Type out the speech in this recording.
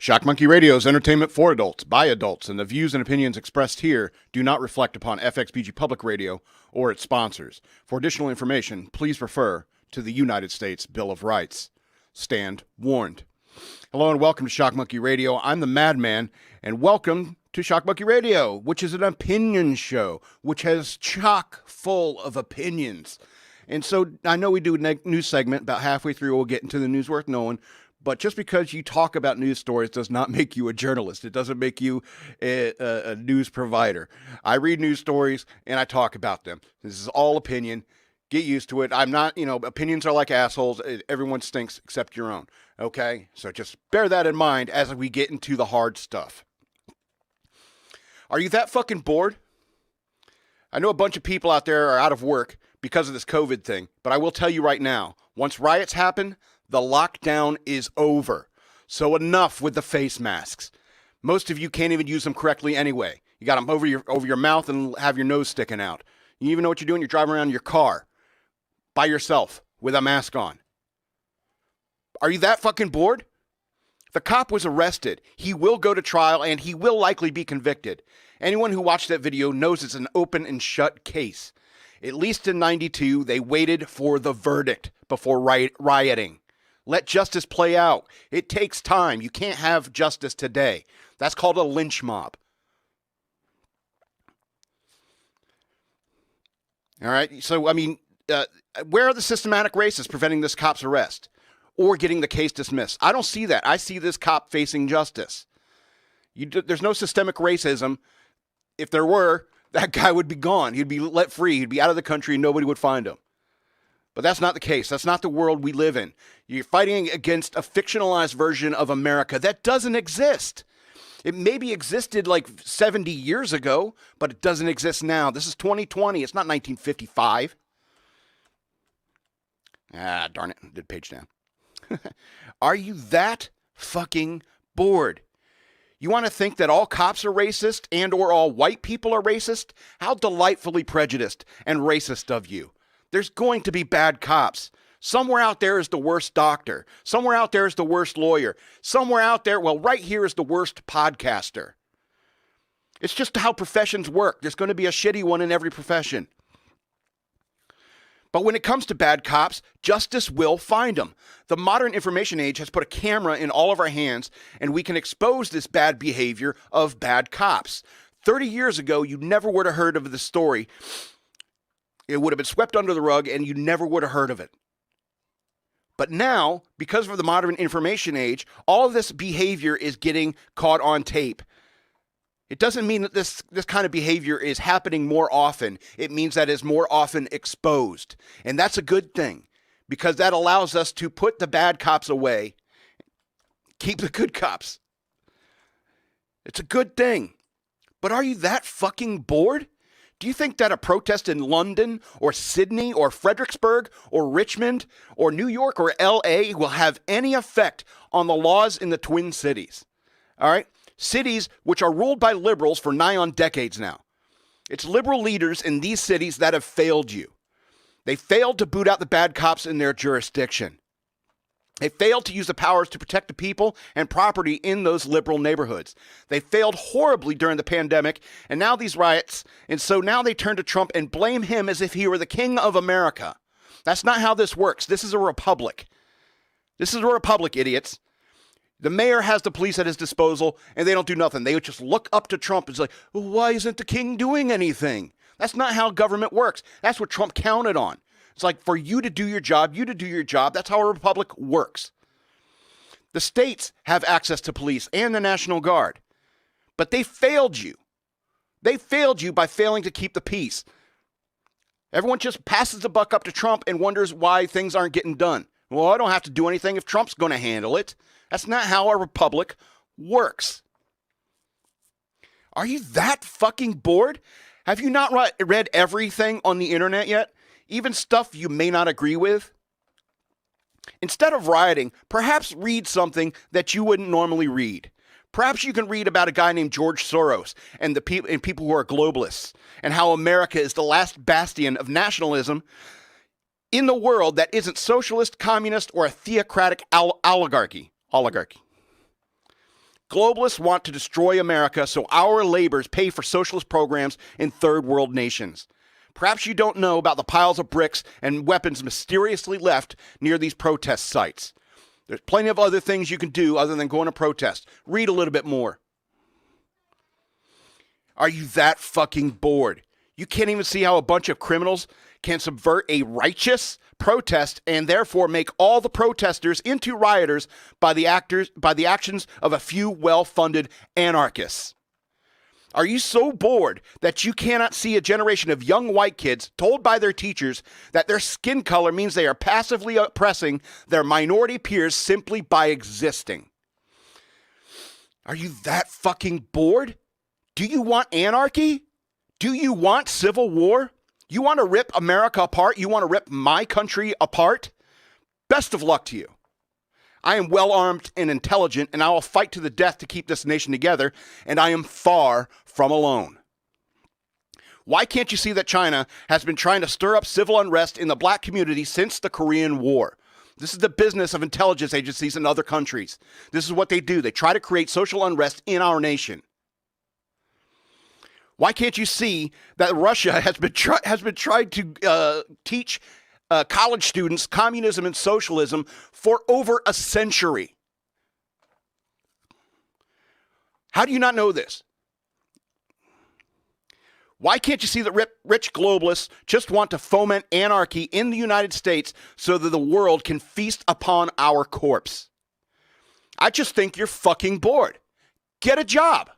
Shock Monkey Radio is entertainment for adults, by adults, and the views and opinions expressed here do not reflect upon FXBG Public Radio or its sponsors. For additional information, please refer to the United States Bill of Rights. Stand warned. Hello and welcome to Shock Monkey Radio. I'm the Madman, and welcome to Shock Monkey Radio, which is an opinion show, which has chock full of opinions. And so I know we do a news segment about halfway through. We'll get into the news worth knowing. But just because you talk about news stories does not make you a journalist. It doesn't make you a news provider. I read news stories and I talk about them. This is all opinion. Get used to it. I'm not, opinions are like assholes. Everyone stinks except your own. Okay? So just bear that in mind as we get into the hard stuff. Are you that fucking bored? I know a bunch of people out there are out of work because of this COVID thing, but I will tell you right now, once riots happen, the lockdown is over. So enough with the face masks. Most of you can't even use them correctly anyway. You got them over your mouth and have your nose sticking out. You even know what you're doing? You're driving around in your car by yourself with a mask on. Are you that fucking bored? The cop was arrested. He will go to trial and he will likely be convicted. Anyone who watched that video knows it's an open and shut case. At least in 92, they waited for the verdict before rioting. Let justice play out. It takes time. You can't have justice today. That's called a lynch mob. All right. So, where are the systematic racists preventing this cop's arrest or getting the case dismissed? I don't see that. I see this cop facing justice. There's no systemic racism. If there were, that guy would be gone. He'd be let free. He'd be out of the country and nobody would find him. But that's not the case. That's not the world we live in. You're fighting against a fictionalized version of America that doesn't exist. It maybe existed like 70 years ago, but it doesn't exist now. This is 2020. It's not 1955. Ah, darn it. Did page down. Are you that fucking bored? You want to think that all cops are racist and or all white people are racist? How delightfully prejudiced and racist of you. There's going to be bad cops. Somewhere out there is the worst doctor. Somewhere out there is the worst lawyer. Somewhere out there, right here is the worst podcaster. It's just how professions work. There's going to be a shitty one in every profession. But when it comes to bad cops, justice will find them. The modern information age has put a camera in all of our hands, and we can expose this bad behavior of bad cops. 30 years ago, you never would have heard of the story. It would have been swept under the rug and you never would have heard of it. But now, because of the modern information age, all of this behavior is getting caught on tape. It doesn't mean that this kind of behavior is happening more often. It means that it's more often exposed. And that's a good thing because that allows us to put the bad cops away, keep the good cops. It's a good thing. But are you that fucking bored? Do you think that a protest in London or Sydney or Fredericksburg or Richmond or New York or LA will have any effect on the laws in the Twin Cities? All right? Cities which are ruled by liberals for nigh on decades now. It's liberal leaders in these cities that have failed you. They failed to boot out the bad cops in their jurisdiction. They failed to use the powers to protect the people and property in those liberal neighborhoods. They failed horribly during the pandemic, and now these riots, and so now they turn to Trump and blame him as if he were the king of America. That's not how this works. This is a republic. This is a republic, idiots. The mayor has the police at his disposal, and they don't do nothing. They just look up to Trump and say, well, why isn't the king doing anything? That's not how government works. That's what Trump counted on. It's like for you to do your job, you to do your job. That's how a republic works. The states have access to police and the National Guard, but they failed you. They failed you by failing to keep the peace. Everyone just passes the buck up to Trump and wonders why things aren't getting done. Well, I don't have to do anything if Trump's going to handle it. That's not how a republic works. Are you that fucking bored? Have you not read everything on the internet yet? Even stuff you may not agree with? Instead of rioting, perhaps read something that you wouldn't normally read. Perhaps you can read about a guy named George Soros and people who are globalists and how America is the last bastion of nationalism in the world that isn't socialist, communist, or a theocratic oligarchy. Globalists want to destroy America so our labors pay for socialist programs in third world nations. Perhaps you don't know about the piles of bricks and weapons mysteriously left near these protest sites. There's plenty of other things you can do other than going to protest. Read a little bit more. Are you that fucking bored? You can't even see how a bunch of criminals can subvert a righteous protest and therefore make all the protesters into rioters by the actions of a few well-funded anarchists. Are you so bored that you cannot see a generation of young white kids told by their teachers that their skin color means they are passively oppressing their minority peers simply by existing? Are you that fucking bored? Do you want anarchy? Do you want civil war? You want to rip America apart? You want to rip my country apart? Best of luck to you. I am well armed and intelligent, and I will fight to the death to keep this nation together, and I am far from alone. Why can't you see that China has been trying to stir up civil unrest in the black community since the Korean War? This is the business of intelligence agencies in other countries. This is what they do. They try to create social unrest in our nation. Why can't you see that Russia has been trying to teach college students communism and socialism for over a century? How do you not know this? Why can't you see that rich globalists just want to foment anarchy in the United States so that the world can feast upon our corpse? I just think you're fucking bored. Get a job.